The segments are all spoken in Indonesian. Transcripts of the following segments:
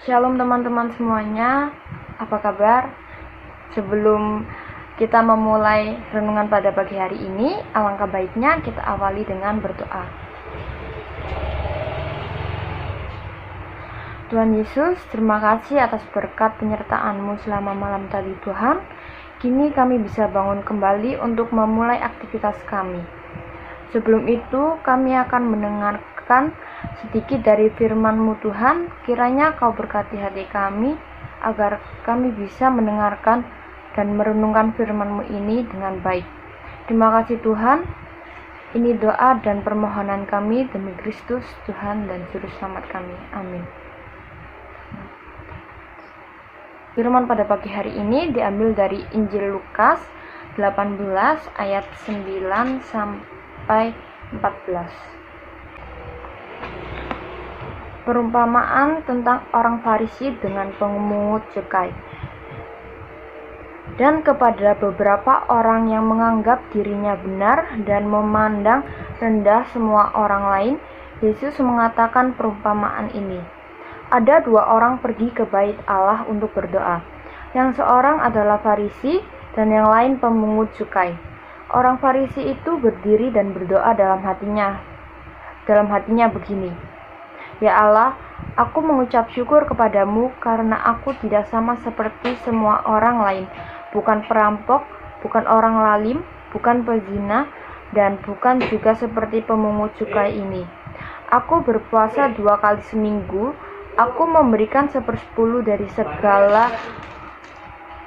Shalom teman-teman semuanya, apa kabar? Sebelum kita memulai renungan pada pagi hari ini, alangkah baiknya kita awali dengan berdoa. Tuhan Yesus, terima kasih atas berkat penyertaan-Mu selama malam tadi Tuhan. Kini kami bisa bangun kembali untuk memulai aktivitas kami. Sebelum itu, kami akan mendengarkan sedikit dari firman-Mu Tuhan. Kiranya Kau berkati hati kami, agar kami bisa mendengarkan dan merenungkan firman-Mu ini dengan baik. Terima kasih Tuhan. Ini doa dan permohonan kami demi Kristus, Tuhan dan Juru Selamat kami. Amin. Firman pada pagi hari ini diambil dari Injil Lukas 18 ayat 9 sampai 14. Perumpamaan tentang orang Farisi dengan pemungut cukai. Dan kepada beberapa orang yang menganggap dirinya benar dan memandang rendah semua orang lain, Yesus mengatakan perumpamaan ini. Ada dua orang pergi ke bait Allah untuk berdoa. Yang seorang adalah Farisi dan yang lain pemungut cukai. Orang Farisi itu berdiri dan berdoa dalam hatinya begini. Ya Allah, aku mengucap syukur kepadamu karena aku tidak sama seperti semua orang lain, bukan perampok, bukan orang lalim, bukan pezina, dan bukan juga seperti pemungut cukai ini. Aku berpuasa 2 kali seminggu, aku memberikan 1/10 dari segala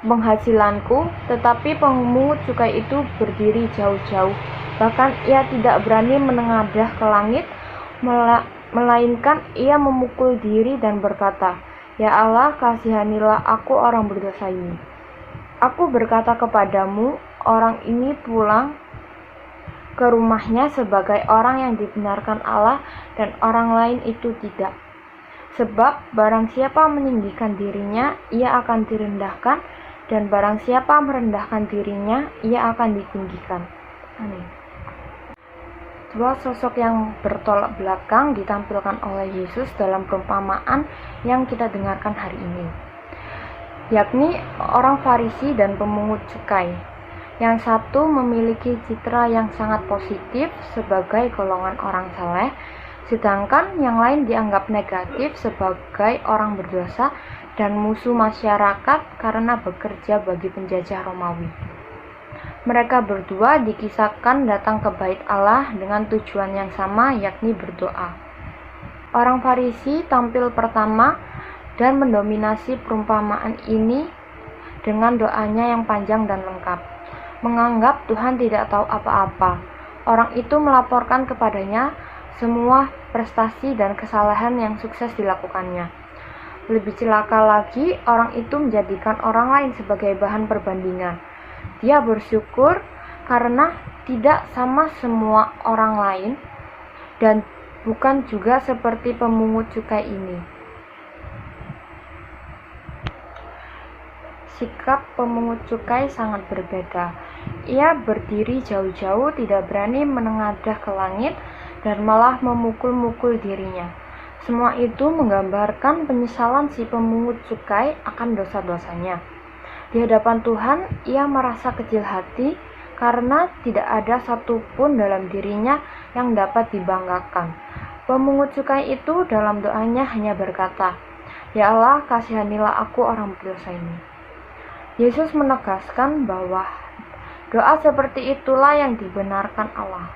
penghasilanku, tetapi pemungut cukai itu berdiri jauh-jauh. Bahkan ia tidak berani menengadah ke langit, melainkan ia memukul diri dan berkata, Ya Allah, kasihanilah aku orang berdosa ini. Aku berkata kepadamu, orang ini pulang ke rumahnya sebagai orang yang dibenarkan Allah dan orang lain itu tidak. Sebab barang siapa meninggikan dirinya, ia akan direndahkan, dan barang siapa merendahkan dirinya, ia akan ditinggikan. Amin. Dua sosok yang bertolak belakang ditampilkan oleh Yesus dalam perumpamaan yang kita dengarkan hari ini, yakni orang Farisi dan pemungut cukai. Yang satu memiliki citra yang sangat positif sebagai golongan orang saleh, sedangkan yang lain dianggap negatif sebagai orang berdosa dan musuh masyarakat karena bekerja bagi penjajah Romawi. Mereka berdua dikisahkan datang ke bait Allah dengan tujuan yang sama, yakni berdoa. Orang Farisi tampil pertama dan mendominasi perumpamaan ini dengan doanya yang panjang dan lengkap. Menganggap Tuhan tidak tahu apa-apa. Orang itu melaporkan kepadanya semua prestasi dan kesalahan yang sukses dilakukannya. Lebih celaka lagi, orang itu menjadikan orang lain sebagai bahan perbandingan. Dia bersyukur karena tidak sama semua orang lain dan bukan juga seperti pemungut cukai ini. Sikap pemungut cukai sangat berbeda. Ia berdiri jauh-jauh, tidak berani menengadah ke langit, dan malah memukul-mukul dirinya. Semua itu menggambarkan penyesalan si pemungut cukai akan dosa-dosanya. Di hadapan Tuhan, ia merasa kecil hati karena tidak ada satupun dalam dirinya yang dapat dibanggakan. Pemungut cukai itu dalam doanya hanya berkata, Ya Allah, kasihanilah aku orang berdosa ini. Yesus menegaskan bahwa doa seperti itulah yang dibenarkan Allah.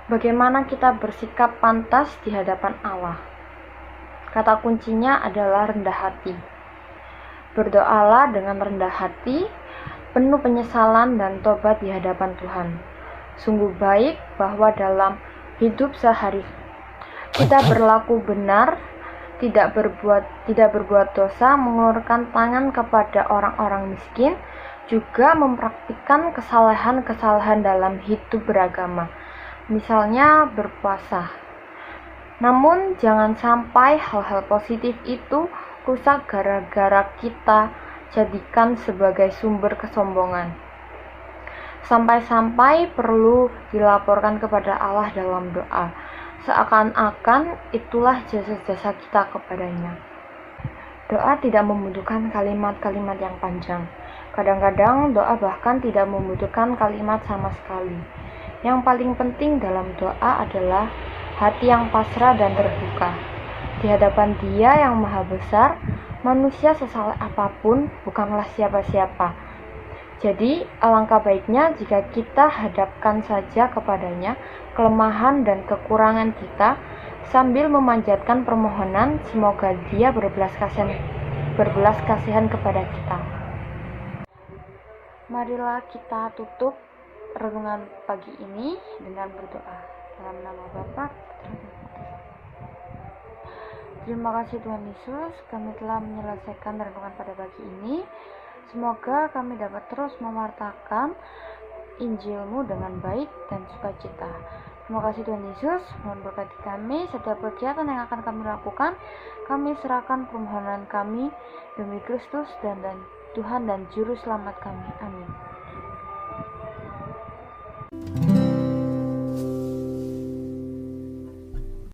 Bagaimana kita bersikap pantas di hadapan Allah? Kata kuncinya adalah rendah hati. Berdoalah dengan rendah hati, penuh penyesalan dan tobat di hadapan Tuhan. Sungguh baik bahwa dalam hidup sehari kita berlaku benar, tidak berbuat dosa, mengulurkan tangan kepada orang-orang miskin, juga mempraktikkan kesalahan-kesalahan dalam hidup beragama. Misalnya berpuasa. Namun jangan sampai hal-hal positif itu rusak gara-gara kita jadikan sebagai sumber kesombongan. Sampai-sampai perlu dilaporkan kepada Allah dalam doa. seakan-akan itulah jasa-jasa kita kepadanya. Doa tidak membutuhkan kalimat-kalimat yang panjang. Kadang-kadang doa bahkan tidak membutuhkan kalimat sama sekali. Yang paling penting dalam doa adalah hati yang pasrah dan terbuka. Di hadapan Dia yang Maha Besar, manusia sesalah apapun bukanlah siapa-siapa. Jadi, alangkah baiknya jika kita hadapkan saja kepadanya kelemahan dan kekurangan kita sambil memanjatkan permohonan semoga Dia berbelas kasihan kepada kita. Marilah kita tutup renungan pagi ini dengan berdoa. Dalam nama Bapa, Putra, dan Roh Kudus. Terima kasih Tuhan Yesus, kami telah menyelesaikan renungan pada pagi ini. Semoga kami dapat terus mewartakan Injil-Mu dengan baik dan sukacita. Terima kasih Tuhan Yesus, mohon berkati kami setiap kegiatan yang akan kami lakukan. Kami serahkan permohonan kami demi Kristus dan Tuhan dan Juru Selamat kami. Amin.